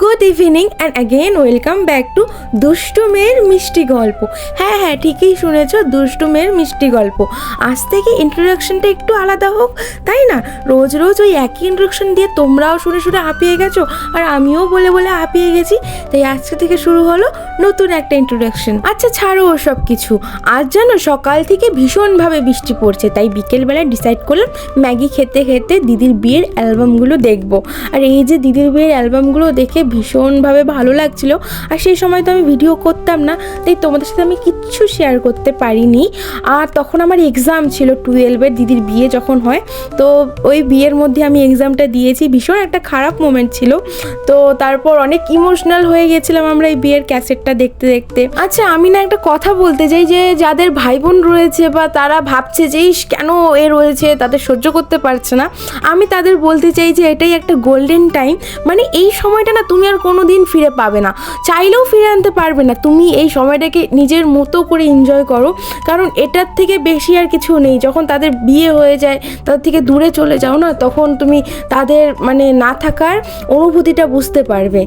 Good evening and again welcome back to দুষ্টু মেয়ের মিষ্টি গল্প। হ্যাঁ, ঠিকই শুনেছো, দুষ্টু মেয়ের মিষ্টি গল্প। আজ থেকে ইন্ট্রোডাকশনটা একটু আলাদা হোক, তাই না? রোজ রোজ ওই একই ইন্ট্রোডাকশন দিয়ে তোমরাও শুনে শুনে হাঁপিয়ে গেছো আর আমিও বলে বলে হাঁপিয়ে গেছি। তাই আজকে থেকে শুরু হলো নতুন একটা ইন্ট্রোডাকশন। আচ্ছা ছাড়ো ওসব কিছু। আজ জানো সকাল থেকে ভীষণভাবে বৃষ্টি পড়ছে, তাই বিকেলবেলায় ডিসাইড করলাম ম্যাগি খেতে খেতে দিদির বিয়ের অ্যালবামগুলো দেখবো। আর এই যে দিদির বিয়ের অ্যালবামগুলো দেখে ভীষণভাবে ভালো লাগছিল। আর সেই সময় তো আমি ভিডিও করতাম না, তাই তোমাদের সাথে আমি কিচ্ছু শেয়ার করতে পারিনি। আর তখন আমার এক্সাম ছিল 12-এর, দিদির বিয়ে যখন হয়। তো ওই বিয়ের মধ্যে আমি এক্সামটা দিয়েছি, ভীষণ একটা খারাপ মোমেন্ট ছিল। তো তারপর অনেক ইমোশনাল হয়ে গেছিলাম আমরা এই বিয়ের ক্যাসেটটা দেখতে দেখতে। আচ্ছা আমি না একটা কথা বলতে চাই, যে যাদের ভাই বোন রয়েছে বা তারা ভাবছে যে কেন এ রয়েছে, তাদের সহ্য করতে পারছে না, আমি তাদের বলতে চাই যে এটাই একটা গোল্ডেন টাইম। মানে এই সময়টা না তুমি আর কোনো দিন ফিরে পাবে না, চাইলেও ফিরে আনতে পারবে না। তুমি এই সময়টাকে নিজের মতো করে এনজয় করো, কারণ এটার থেকে বেশি আর কিছু নেই। যখন তাদের বিয়ে হয়ে যায়, তাদের থেকে দূরে চলে যাও না, তখন তুমি তাদের মানে না থাকার অনুভূতিটা বুঝতে পারবে।